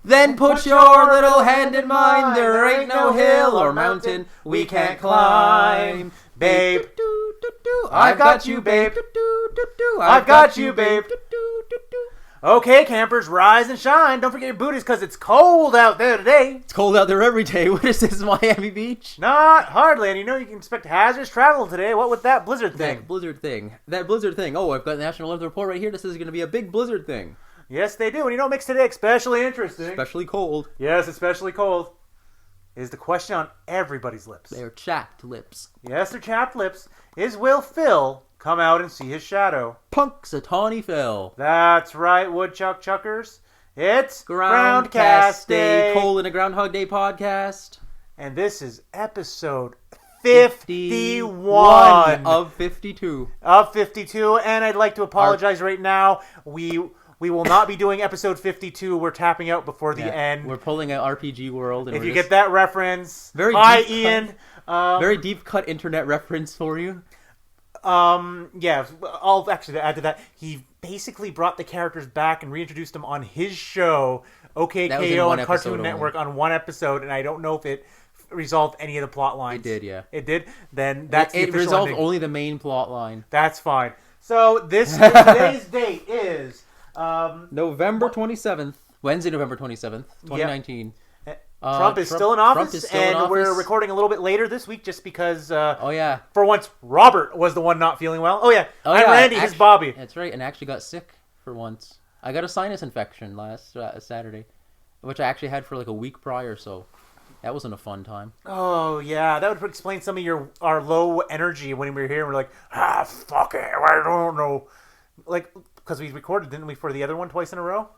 Then put your little hand in mine. There ain't no hill or mountain we can't climb. Babe, I've got you, babe. I've got you, babe. Okay, campers, rise and shine. Don't forget your booties because it's cold out there today. It's cold out there every day. What is this, Miami Beach? Not hardly. And you know you can expect hazardous travel today. What with that blizzard thing? That blizzard thing. Oh, I've got the National Weather Report right here. This is going to be a big blizzard thing. Yes, they do. And you know what makes today especially interesting? Especially cold. Yes, especially cold. Is the question on everybody's lips. They're chapped lips. Yes, they're chapped lips. Will Phil come out and see his shadow? Punxsutawney Phil. That's right, woodchuck chuckers. It's Groundcast Day. A Groundhog Day podcast. And this is episode 51 of 52. Of 52. And I'd like to apologize right now. We will not be doing episode 52. We're tapping out before the end. We're pulling out RPG World. And if you get that reference, Ian. Very deep cut internet reference for you. Yeah, I'll actually add to that. He basically brought the characters back and reintroduced them on his show, OKKO on Cartoon Network, on one episode, and I don't know if it resolved any of the plot lines. It did, yeah. It did? Then that's the official resolved ending. Only the main plot line. That's fine. So today's date is November 27th. Wednesday, November 27th, 2019. Yep. Trump is still in office, we're recording a little bit later this week just because, for once, Robert was the one not feeling well. Randy, his Bobby. That's right, and actually got sick for once. I got a sinus infection last Saturday, which I actually had for like a week prior, so that wasn't a fun time. Oh, yeah, that would explain some of our low energy when we were here. We're like, fuck it, I don't know. Like, because we recorded, didn't we, for the other one twice in a row?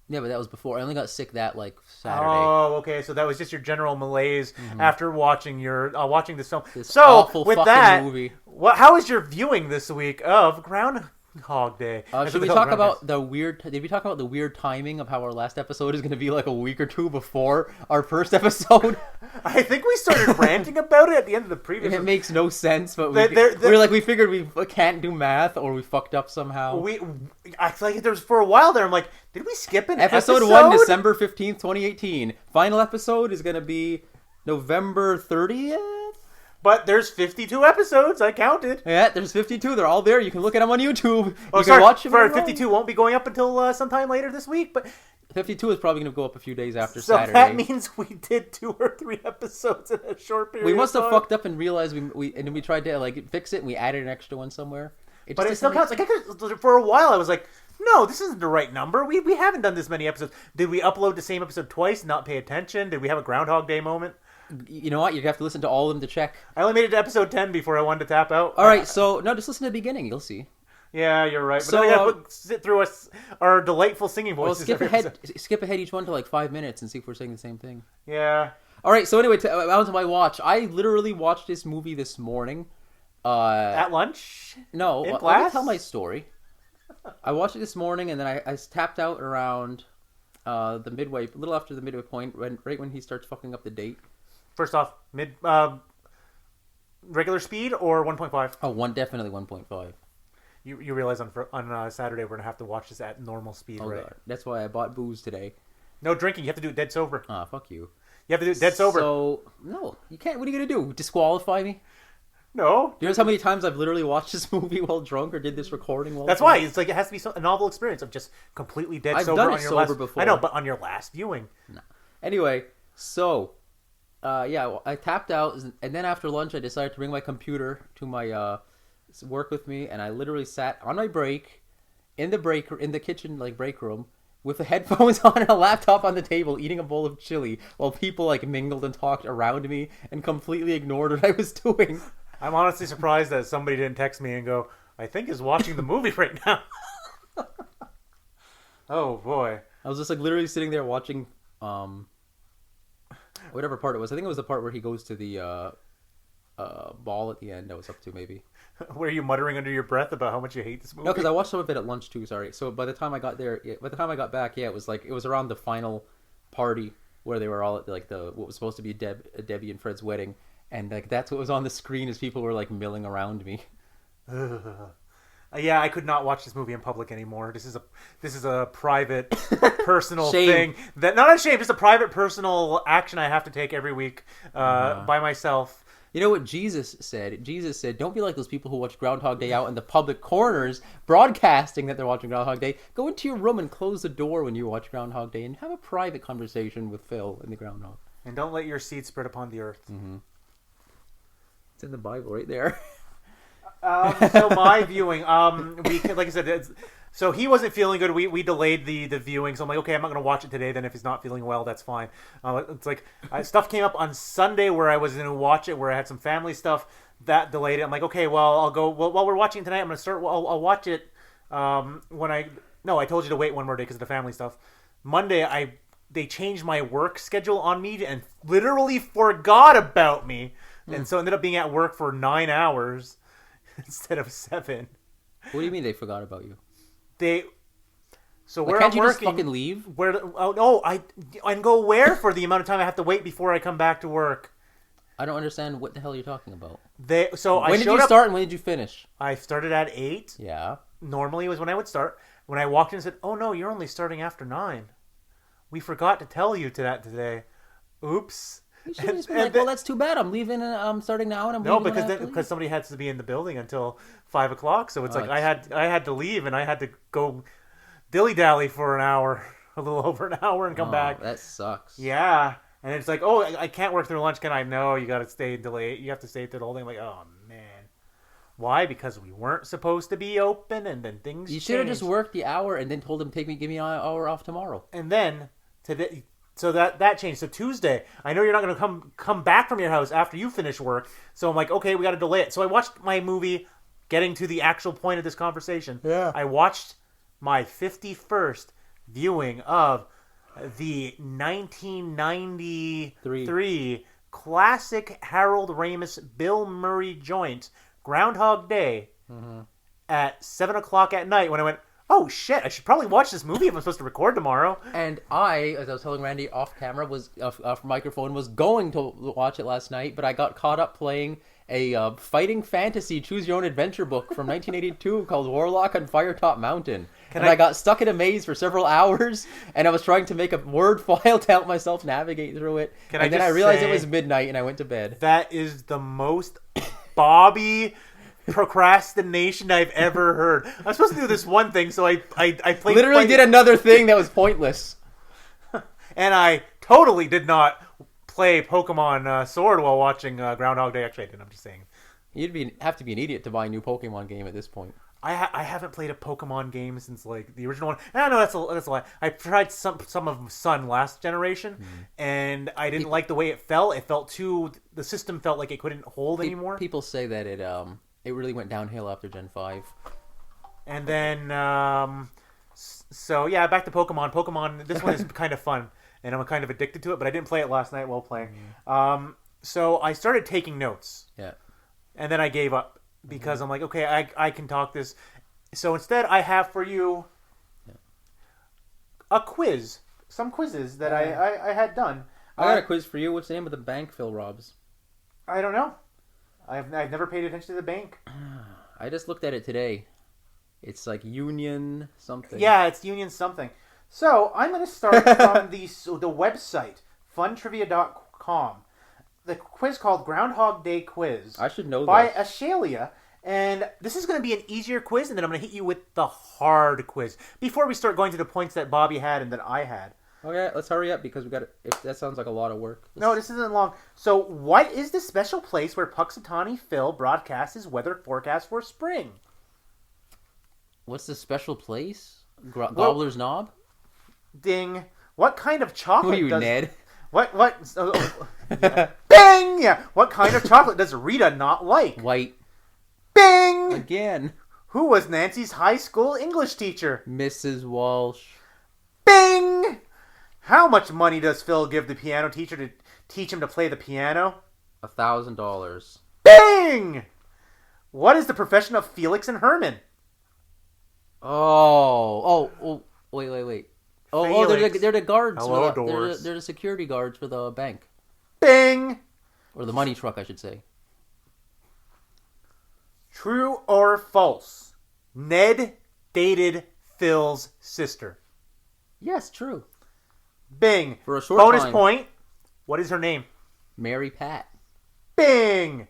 Yeah, but that was before. I only got sick that Saturday. Oh, okay. So that was just your general malaise after watching this film. This awful fucking movie. How is your viewing this week of Groundhog Day? Should we talk about the weird? Did we talk about the weird timing of how our last episode is going to be like a week or two before our first episode? I think we started ranting about it at the end of the previous. It makes no sense, but we figured we can't do math or we fucked up somehow. I feel like there's for a while there. I'm like, did we skip an episode? Episode 1, December 15th, 2018. Final episode is going to be November 30th. But there's 52 episodes. I counted. Yeah, there's 52. They're all there. You can look at them on YouTube. Can watch them. 52 won't be going up until sometime later this week. But 52 is probably going to go up a few days after Saturday. So that means we did 2 or 3 episodes in a short period. We must have fucked up and realized we tried to fix it and we added an extra one somewhere. But it still counts. For a while, I was like, no, this isn't the right number. We haven't done this many episodes. Did we upload the same episode twice and not pay attention? Did we have a Groundhog Day moment? You know what? You have to listen to all of them to check. I only made it to episode 10 before I wanted to tap out. All right, so no, just listen to the beginning. You'll see. Yeah, you're right. But then I gotta sit through our delightful singing voices. Well, skip ahead each one to like 5 minutes and see if we're saying the same thing. Yeah. All right. So anyway, on to my watch. I literally watched this movie this morning. At lunch? No. In class? Let me tell my story. I watched it this morning, and then I tapped out around the midway, a little after the midway point, right when he starts fucking up the date. First off, regular speed or 1.5? Oh, definitely 1.5. You realize on Saturday we're gonna have to watch this at normal speed, right? God. That's why I bought booze today. No drinking. You have to do it dead sober. Fuck you. You have to do it dead sober. So no, you can't. What are you gonna do? Disqualify me? No. Do you know how many times I've literally watched this movie while drunk or did this recording while That's drunk? why. It's like it has to be a novel experience of just completely dead sober done on it your sober last before. I know, but on your last viewing. No. Anyway, so I tapped out, and then after lunch I decided to bring my computer to my work with me, and I literally sat on my break in the kitchen break room with the headphones on and a laptop on the table, eating a bowl of chili while people mingled and talked around me and completely ignored what I was doing. I'm honestly surprised that somebody didn't text me and go, I think is watching the movie right now. Oh boy. I was just literally sitting there watching whatever part it was. I think it was the part where he goes to the ball at the end. I was up to maybe. Were you muttering under your breath about how much you hate this movie? No, because I watched some of it at lunch too. Sorry. So by the time I got back, it was around the final party where they were all at what was supposed to be Debbie and Fred's wedding, and that's what was on the screen as people were milling around me. Yeah, I could not watch this movie in public anymore. This is a private, personal thing that not a shame, just a private, personal action I have to take every week by myself. You know what Jesus said? Jesus said, "Don't be like those people who watch Groundhog Day out in the public corners, broadcasting that they're watching Groundhog Day. Go into your room and close the door when you watch Groundhog Day, and have a private conversation with Phil in the Groundhog. And don't let your seed spread upon the earth." Mm-hmm. It's in the Bible right there. So my viewing, like I said, so he wasn't feeling good. We delayed the viewing. So I'm like, okay, I'm not going to watch it today. Then if he's not feeling well, that's fine. It's like stuff came up on Sunday where I was going to watch it, where I had some family stuff that delayed it. I'm like, okay, well, I'll go. Well, while we're watching it tonight, I'm going to start. I'll watch it I told you to wait one more day because of the family stuff. Monday, they changed my work schedule on me and literally forgot about me, and so ended up being at work for 9 hours instead of 7. What do you mean they forgot about you? Where can't I'm you working, just fucking leave? I go where for the amount of time I have to wait before I come back to work. I don't understand what the hell you're talking about. When did you start and when did you finish? I started at 8. Yeah. Normally was when I would start. When I walked in and said, "Oh no, you're only starting after 9. We forgot to tell you that today. Oops." You should have just been like, well, that's too bad. I'm leaving and I'm starting now and I'm leaving. No, because somebody had to be in the building until 5 o'clock. So it's I had to leave and I had to go dilly-dally for an hour, a little over an hour, and come back. That sucks. Yeah. And it's like, oh, I can't work through lunch, can I? No, you got to stay delayed. You have to stay through the whole thing. I'm like, oh, man. Why? Because we weren't supposed to be open, and then things You should have just worked the hour and then told him, give me an hour off tomorrow. And then, today... So that changed. So Tuesday, I know you're not going to come back from your house after you finish work. So I'm like, okay, we got to delay it. So I watched my movie, getting to the actual point of this conversation. Yeah. I watched my 51st viewing of the 1993 classic Harold Ramis, Bill Murray joint, Groundhog Day, at 7 o'clock at night when I went, oh shit, I should probably watch this movie if I'm supposed to record tomorrow. And I, as I was telling Randy off camera, off microphone, was going to watch it last night, but I got caught up playing a fighting fantasy choose your own adventure book from 1982 called Warlock on Firetop Mountain. I got stuck in a maze for several hours, and I was trying to make a word file to help myself navigate through it. And then I realized it was midnight and I went to bed. That is the most Bobby procrastination I've ever heard. I'm supposed to do this one thing, so I played. Literally did another thing that was pointless. And I totally did not play Pokemon Sword while watching Groundhog Day. Actually, I didn't. I'm just saying. You'd have to be an idiot to buy a new Pokemon game at this point. I haven't played a Pokemon game since like the original one. I know that's a lie. I tried some of Sun last generation, and I didn't like the way it felt. It felt the system felt like it couldn't hold anymore. People say that it really went downhill after Gen 5. And then so yeah, back to Pokemon. Pokemon, this one is kind of fun, and I'm kind of addicted to it. But I didn't play it last night while playing. So I started taking notes. Yeah. And then I gave up. Because I'm like, okay, I can talk this. So instead, I have for you a quiz. Some quizzes that I had done. I got a quiz for you. What's the name of the bank Phil robs? I don't know. I've never paid attention to the bank. I just looked at it today. It's like Union something. Yeah, it's Union something. So I'm going to start from the website, funtrivia.com. The quiz called Groundhog Day Quiz. I should know by Ashalia. And this is going to be an easier quiz, and then I'm going to hit you with the hard quiz before we start going to the points that Bobby had and that I had. Okay, let's hurry up because we got. If that sounds like a lot of work. No, this isn't long. So, what is the special place where Puxatawny Phil broadcasts his weather forecast for spring? What's the special place? Gobbler's Knob? Ding. What kind of chocolate? Who are you, Ned? What? Yeah. Bing! Yeah. What kind of chocolate does Rita not like? White. Bing! Again. Who was Nancy's high school English teacher? Mrs. Walsh. Bing! How much money does Phil give the piano teacher to teach him to play the piano? $1,000. Bing! What is the profession of Felix and Herman? Oh, wait. Oh, they're the guards. Hello, doors. They're the security guards for the bank. Bing! Or the money truck, I should say. True or false? Ned dated Phil's sister. Yes, true. Bing. For a short Bonus time. point. What is her name? Mary Pat. Bing.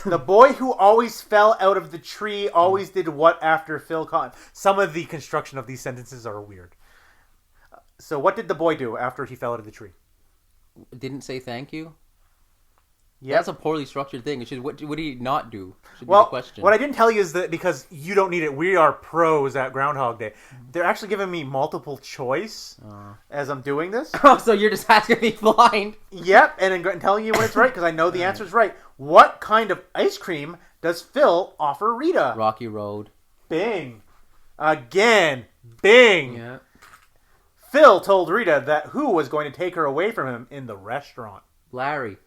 The boy who always fell out of the tree always did what after Phil caught? Some of the construction of these sentences are weird. So what did the boy do after he fell out of the tree? Didn't say thank you? Yeah, That's a poorly structured thing. It should, what did he not do? Should well, be the question. what I didn't tell you is that because you don't need it, we are pros at Groundhog Day. They're actually giving me multiple choice as I'm doing this. Oh, so you're just asking me blind? Yep, and then telling you when it's right because I know the answer is right. What kind of ice cream does Phil offer Rita? Rocky Road. Bing. Again. Bing. Yeah. Phil told Rita that who was going to take her away from him in the restaurant. Larry.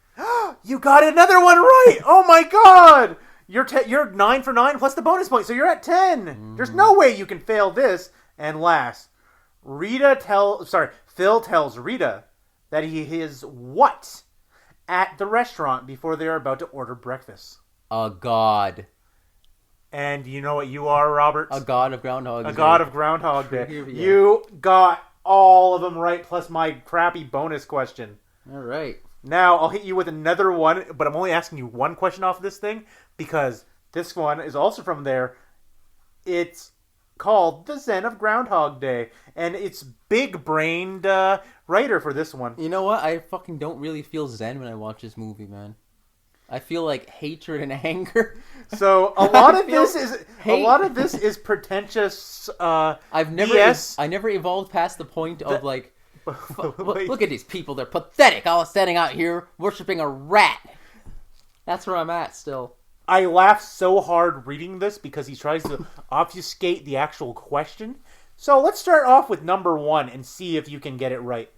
You got another one right! Oh my god! You're 9 for 9 plus the bonus point, so you're at 10. There's no way you can fail this. And last, Phil tells Rita that he is what at the restaurant before they are about to order breakfast. A god. And you know what you are, Robert? A god of Groundhog Day. A god of Groundhog Day. Here we go. You got all of them right, plus my crappy bonus question. All right. Now, I'll hit you with another one, but I'm only asking you one question off of this thing, because this one is also from there. It's called The Zen of Groundhog Day, and it's big-brained writer for this one. You know what? I fucking don't really feel zen when I watch this movie, man. I feel like hatred and anger. So a lot of this is pretentious. I never evolved past the point of like, look at these people. They're pathetic. All standing out here worshiping a rat. That's where I'm at still. I laughed so hard reading this because he tries to obfuscate the actual question. So let's start off with number 1 and see if you can get it right.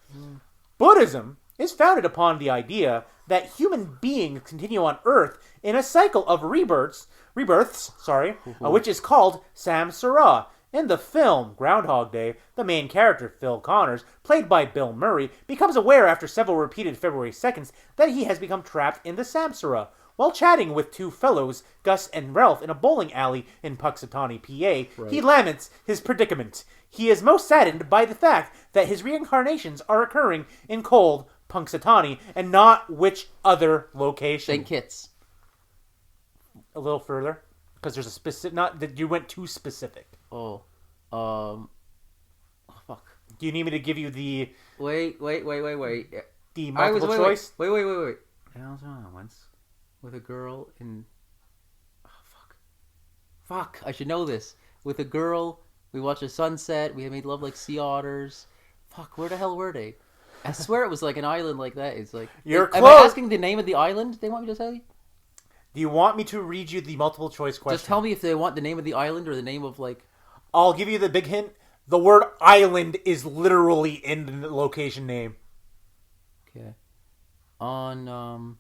Buddhism is founded upon the idea that human beings continue on Earth in a cycle of rebirths, which is called samsara. In the film Groundhog Day, the main character, Phil Connors, played by Bill Murray, becomes aware after several repeated February 2nds that he has become trapped in the samsara. While chatting with two fellows, Gus and Ralph, in a bowling alley in Punxsutawney, PA, he laments his predicament. He is most saddened by the fact that his reincarnations are occurring in cold Punxsutawney and not which other location. St. Kitts. A little further, because there's a specific. Not that you went too specific. Oh, fuck. Do you need me to give you the? Wait. The multiple choice. Wait. I was on once with a girl in. Oh, fuck. I should know this. With a girl, we watched a sunset. We had made love like sea otters. Fuck, where the hell were they? I swear it was like an island like that. It's like you're am close. I asking the name of the island? They want me to tell you. Do you want me to read you the multiple choice question? Just tell me if they want the name of the island or the name of like. I'll give you the big hint. The word island is literally in the location name. Okay. On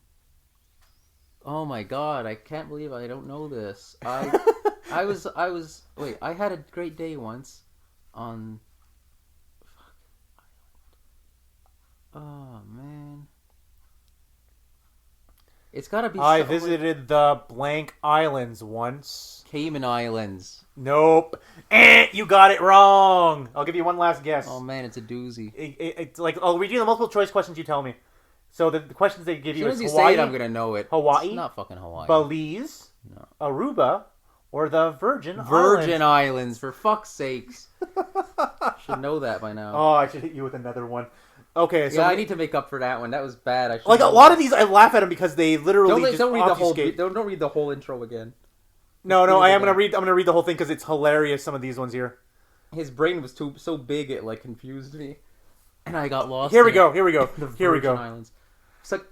Oh my god! I can't believe I don't know this. I was. Wait, I had a great day once on. Oh man. It's gotta be. I visited the blank islands once. Cayman Islands. Nope. You got it wrong. I'll give you one last guess. Oh man, it's a doozy. It's like I'll read you the multiple choice questions. You tell me. So the questions they give you As soon is as you Hawaii, say it, I'm gonna know it. Hawaii, it's not fucking Hawaii. Belize, no. Aruba, or the Virgin Islands. For fuck's sakes. Should know that by now. Oh, I should hit you with another one. Okay, so yeah, I need to make up for that one. That was bad. I should like a lot of these, I laugh at them because they literally don't read obfuscate. the whole. Don't read the whole intro again. No, I am gonna read. I'm gonna read the whole thing because it's hilarious. Some of these ones here. His brain was so big it like confused me, and I got lost. Here we go. The Virgin Islands. It's like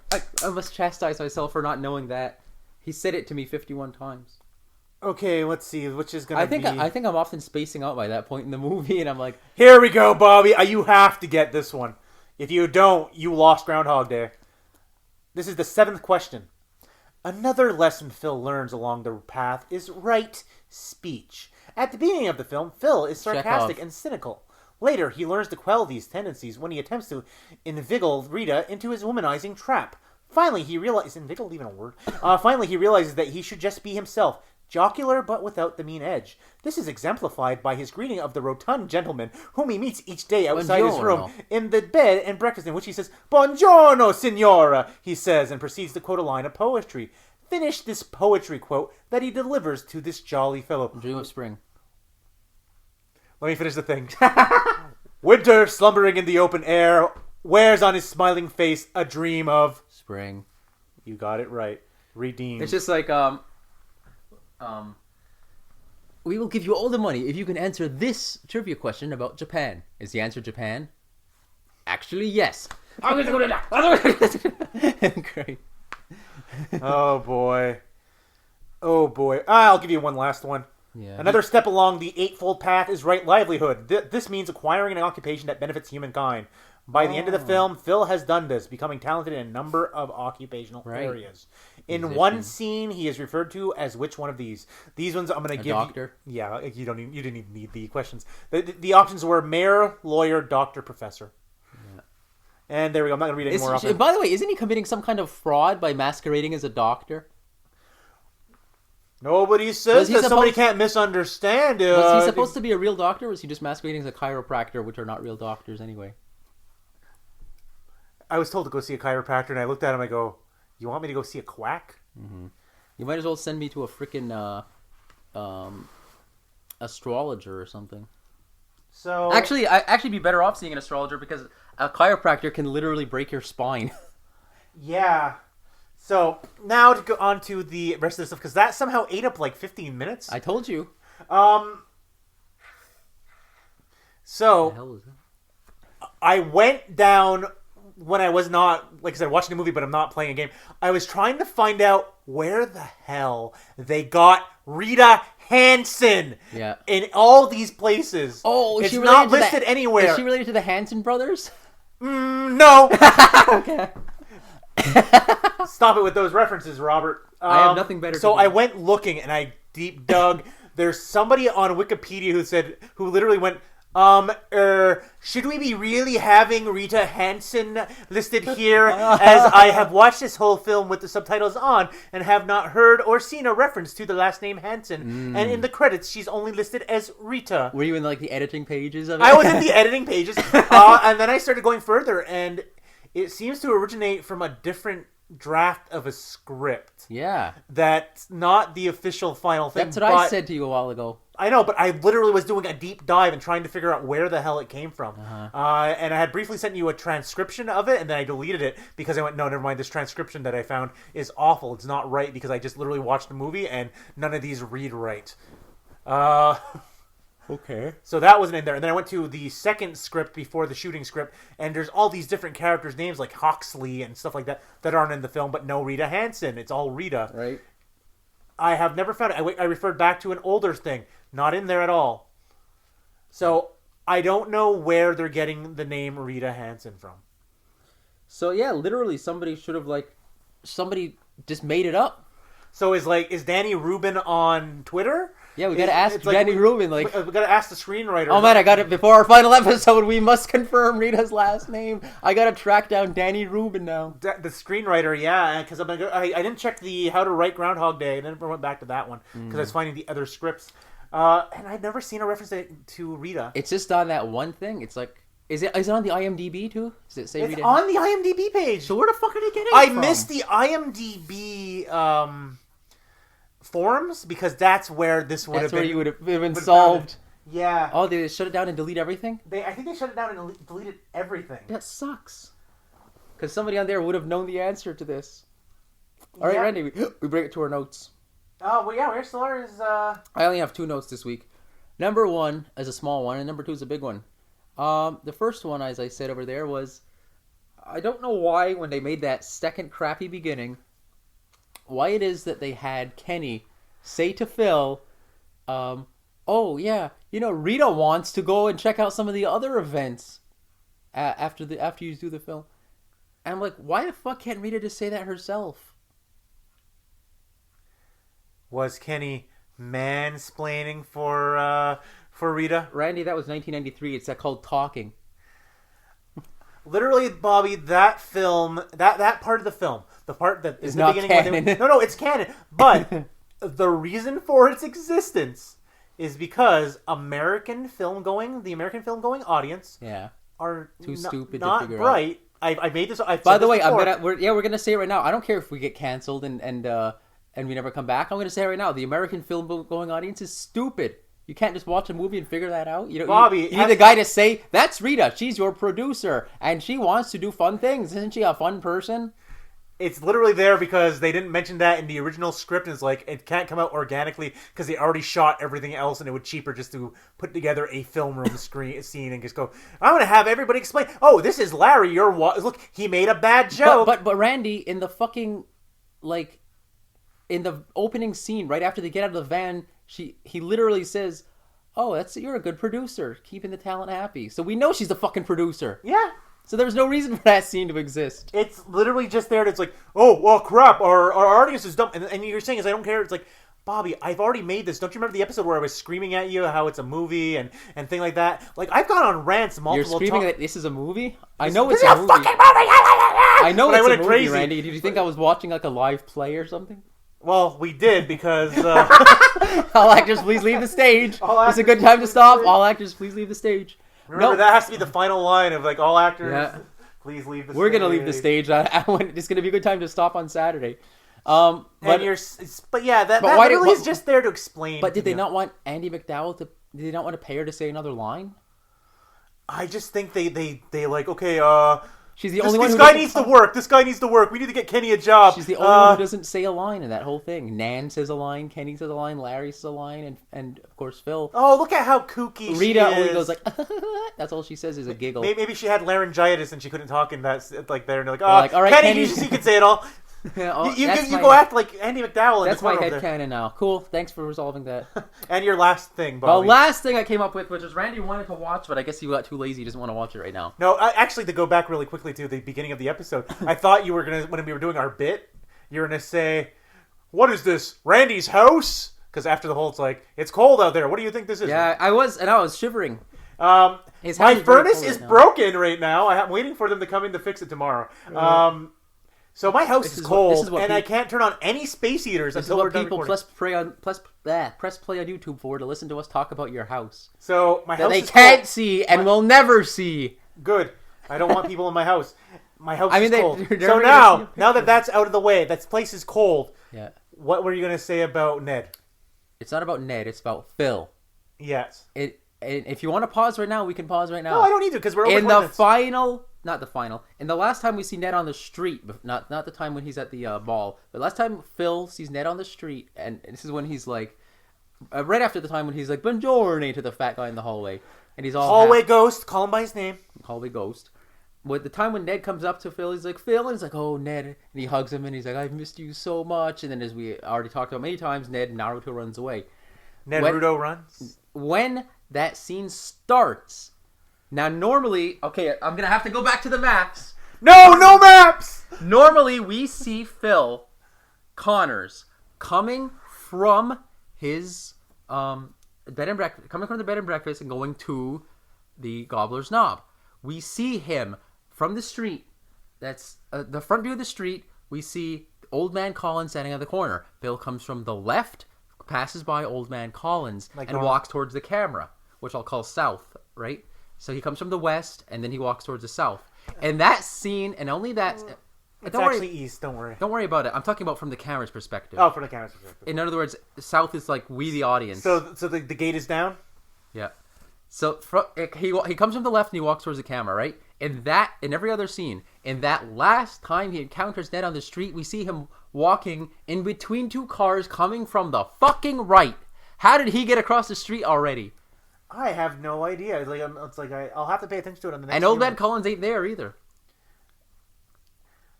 I must chastise myself for not knowing that. He said it to me 51 times. Okay, let's see. Which is gonna be... I think I'm often spacing out by that point in the movie, and I'm like, here we go, Bobby. You have to get this one. If you don't, you lost Groundhog Day. This is the 7th question. Another lesson Phil learns along the path is right speech. At the beginning of the film, Phil is sarcastic and cynical. Later, he learns to quell these tendencies when he attempts to inveigle Rita into his womanizing trap. Finally, he realizes... Inveigle even a word? Finally, he realizes that he should just be himself. jocular but without the mean edge. This is exemplified by his greeting of the rotund gentleman whom he meets each day outside his room in the bed and breakfast, in which he says, "Buongiorno, signora," he says, and proceeds to quote a line of poetry. Finish this poetry quote that he delivers to this jolly fellow. Dream of spring. Let me finish the thing. Winter, slumbering in the open air, wears on his smiling face a dream of... spring. You got it right. Redeemed. It's just like, we will give you all the money if you can answer this trivia question about Japan. Is the answer Japan? Actually, yes. Great. Oh boy. I'll give you one last one. Yeah. Another step along the eightfold path is right livelihood. This means acquiring an occupation that benefits humankind. By the end of the film, Phil has done this, becoming talented in a number of occupational areas. In one scene, he is referred to as which one of these? These ones I'm going to give doctor? you. Yeah, you didn't even need the questions. The options were mayor, lawyer, doctor, professor. Yeah. And there we go. I'm not going to read any more of it. By the way, isn't he committing some kind of fraud by masquerading as a doctor? Nobody says that somebody can't misunderstand it. Was he supposed to be a real doctor, or was he just masquerading as a chiropractor, which are not real doctors anyway? I was told to go see a chiropractor, and I looked at him, I go, you want me to go see a quack? Mm-hmm. You might as well send me to a freaking astrologer or something. So I'd actually be better off seeing an astrologer, because a chiropractor can literally break your spine. Yeah. So, now to go on to the rest of the stuff, because that somehow ate up like 15 minutes. I told you. So, what the hell is that? I went down when I was not, like I said, watching a movie, but I'm not playing a game. I was trying to find out where the hell they got Rita Hansen in all these places. Oh, it's not listed anywhere. Is she related to the Hansen brothers? No. Okay. Stop it with those references, Robert. I have nothing better to do. So I went looking and I deep dug. There's somebody on Wikipedia who literally went, should we be really having Rita Hansen listed here, as I have watched this whole film with the subtitles on and have not heard or seen a reference to the last name Hansen, and in the credits she's only listed as Rita. Were you in like the editing pages of it? I was in the editing pages, and then I started going further, and it seems to originate from a different draft of a script. Yeah. That's not the official final thing. That's what I said to you a while ago. I know, but I literally was doing a deep dive and trying to figure out where the hell it came from. And I had briefly sent you a transcription of it, and then I deleted it because I went, no, never mind. This transcription that I found is awful. It's not right, because I just literally watched the movie, and none of these read right. Okay. So that wasn't in there. And then I went to the second script before the shooting script, and there's all these different characters' names like Hoxley and stuff like that aren't in the film, but no Rita Hansen. It's all Rita. Right. I have never found it. I referred back to an older thing. Not in there at all. So I don't know where they're getting the name Rita Hansen from. So yeah, literally somebody just made it up. So is Danny Rubin on Twitter? Yeah, we gotta ask Danny Rubin. We gotta ask the screenwriter. Oh man, I got it before our final episode. We must confirm Rita's last name. I gotta track down Danny Rubin now. The screenwriter, yeah, because I didn't check the How to Write Groundhog Day. I never went back to that one because I was finding the other scripts, and I'd never seen a reference to Rita. It's just on that one thing. It's like, is it on the IMDb too? Does it say it's Rita? On the IMDb page. So where the fuck are they getting it from? I missed the IMDb forums, because that's where this would have been. That's where you would have been solved. Yeah. Oh, they shut it down and delete everything? I think they shut it down and deleted everything. That sucks. Because somebody on there would have known the answer to this. All right, Randy, we bring it to our notes. Oh, well, yeah, where's Solar's... I only have 2 notes this week. Number 1 is a small one, and number 2 is a big one. The first one, as I said over there, was... I don't know why, when they made that second crappy beginning... why it is that they had Kenny say to Phil, oh yeah, Rita wants to go and check out some of the other events after you do the film. And I'm like, why the fuck can't Rita just say that herself? Was Kenny mansplaining for Rita? Randy, that was 1993. It's called talking. Literally, Bobby, that film, that part of the film, the part that is the not beginning. canon. No, it's canon. But the reason for its existence is because the American film going audience are too stupid not to figure bright. I made this. By the way, we're gonna say it right now. I don't care if we get canceled and we never come back. I'm gonna say it right now. The American film going audience is stupid. You can't just watch a movie and figure that out. You know, Bobby, you need the guy to say, "That's Rita. She's your producer, and she wants to do fun things. Isn't she a fun person?" It's literally there because they didn't mention that in the original script. And it's like, it can't come out organically because they already shot everything else, and it would cheaper just to put together a film room scene and just go, I'm going to have everybody explain, oh, this is Larry, look, he made a bad joke. But Randy, in the fucking, like, in the opening scene, right after they get out of the van, he literally says, oh, you're a good producer, keeping the talent happy. So we know she's the fucking producer. Yeah. So there was no reason for that scene to exist. It's literally just there. And it's like, oh, well, crap. Our audience is dumb. And you're saying is I don't care. It's like, Bobby, I've already made this. Don't you remember the episode where I was screaming at you how it's a movie and thing like that? Like, I've gone on rants multiple times. You're screaming that this is a movie? I know it's a movie. Fucking movie. I know it's a movie, crazy. Randy. Did you think I was watching like a live play or something? Well, we did because... All actors, please leave the stage. It's a good time to stop. All actors, please leave the stage. Remember, that has to be the final line of, like, all actors, please leave the stage. We're going to leave the stage. It's going to be a good time to stop on Saturday. But yeah, that really is just there to explain. But did they not want Andy McDowell did they not want to pay her to say another line? I just think they like, okay, she's the only one. This guy needs to work. This guy needs to work. We need to get Kenny a job. She's the only one who doesn't say a line in that whole thing. Nan says a line, Kenny says a line, Larry says a line, and of course Phil. Oh, look at how kooky Rita she is. only goes like, that's all she says is a giggle. Maybe she had laryngitis and she couldn't talk in that like there. And they're like, all right, Kenny, you can say it all. You go act like Andy McDowell. That's my headcanon now. Cool. Thanks for resolving that. And your last thing, Bobby. The last thing I came up with, which is Randy wanted to watch, but I guess he got too lazy. He doesn't want to watch it right now. No, actually, to go back really quickly to the beginning of the episode, I thought you were gonna, when we were doing our bit, you were gonna say, "What is this, Randy's house?" Because after the whole, it's like, it's cold out there. What do you think this is? Yeah, I was shivering. My furnace is broken right now. I'm waiting for them to come in to fix it tomorrow. So my house is cold, and I can't turn on any space heaters until we're done recording. Press play on YouTube for to listen to us talk about your house. So my house they is can't cold. see and will never see. Good. I don't want people in my house. My house is cold. So now that that's out of the way, that place is cold. Yeah. What were you going to say about Ned? It's not about Ned. It's about Phil. Yes. If you want to pause right now, we can pause right now. No, I don't need to because we're over in the final. Not the final. In the last time we see Ned on the street, not the time when he's at the ball, but last time Phil sees Ned on the street, and this is when he's like, right after the time when he's like, "Buongiorno" to the fat guy in the hallway, and he's all hallway ghost. Call him by his name. Hallway ghost. With the time when Ned comes up to Phil, he's like, "Phil," and he's like, "Oh, Ned," and he hugs him, and he's like, "I've missed you so much." And then, as we already talked about many times, Naruto runs away. Naruto runs. When that scene starts. Now, normally, okay, I'm going to have to go back to the maps. No maps! Normally, we see Phil Connors coming from his bed and breakfast, and going to the Gobbler's Knob. We see him from the street. That's the front view of the street. We see Old Man Collins standing on the corner. Phil comes from the left, passes by Old Man Collins, and walks towards the camera, which I'll call south, right? So he comes from the west, and then he walks towards the south. And that scene, and only that... It's actually east, don't worry. Don't worry about it. I'm talking about from the camera's perspective. Oh, from the camera's perspective. In other words, south is like we, the audience. So the gate is down? Yeah. So he comes from the left, and he walks towards the camera, right? In every other scene, in that last time he encounters Ned on the street, we see him walking in between two cars coming from the fucking right. How did he get across the street already? I have no idea. I'll have to pay attention to it on the next. And Old Man Collins ain't there either.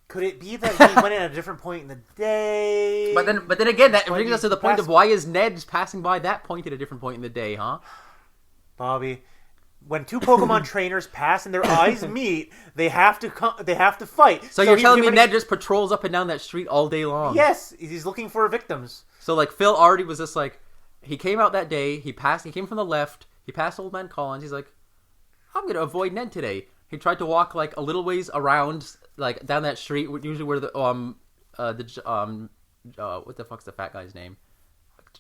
Could it be that he went in at a different point in the day? But then again, that brings us to the point of why is Ned passing by that point at a different point in the day, huh? Bobby, when two Pokemon trainers pass and their eyes meet, they have to fight. So you're telling me Ned just patrols up and down that street all day long? Yes, he's looking for victims. So like Phil already was just like, he came out that day. He came from the left. He passed Old Man Collins. He's like, I'm going to avoid Ned today. He tried to walk like a little ways around, like down that street, usually where what the fuck's the fat guy's name?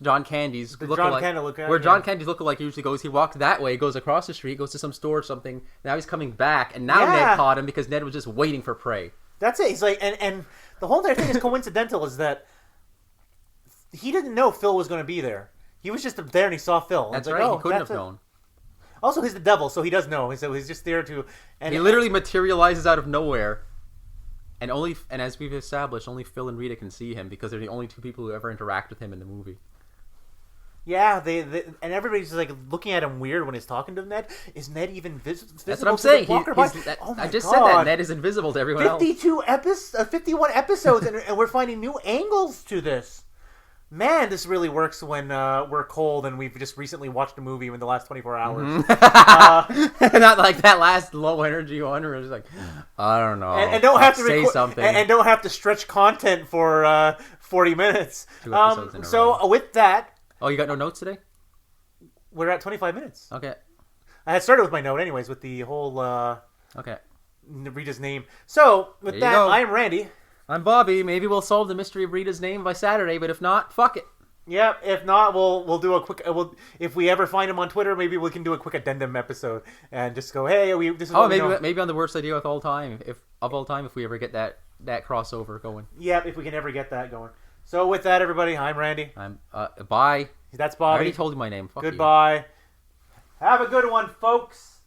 John Candy's John lookalike. Candy lookalike, Where yeah. John Candy's lookalike usually goes, he walks that way, goes across the street, goes to some store or something. Now he's coming back, and now Ned caught him because Ned was just waiting for prey. That's it. He's like, and the whole entire thing is coincidental. Is that he didn't know Phil was going to be there. He was just there and he saw Phil. That's like, right. oh, He couldn't have known. Also, he's the devil, so he does know. So he's just there to. And he literally materializes out of nowhere. And as we've established, only Phil and Rita can see him because they're the only two people who ever interact with him in the movie. Yeah, they and everybody's like looking at him weird when he's talking to Ned. Is Ned even visible? That's what I'm saying. I just said that Ned is invisible to everyone else. 51 episodes, and we're finding new angles to this. Man, this really works when we're cold and we've just recently watched a movie in the last 24 hours. Not like that last low energy one where it's like, I don't know. And don't have to say something. And don't have to stretch content for 40 minutes. 2 episodes in a so row. with that... Oh, you got no notes today? We're at 25 minutes. Okay. I had started with my note anyways, with the whole... Okay. Rita's name. So, with that, I'm Randy. I'm Bobby. Maybe we'll solve the mystery of Rita's name by Saturday, but if not, fuck it. Yeah, if not, we'll do a quick. If we ever find him on Twitter, maybe we can do a quick addendum episode and just go, hey, this is. What we know. Maybe on the worst idea of all time, if we ever get that crossover going. Yeah, if we can ever get that going. So with that, everybody, I'm Randy. I'm bye. That's Bobby. I already told you my name. Fuck Goodbye. You. Have a good one, folks.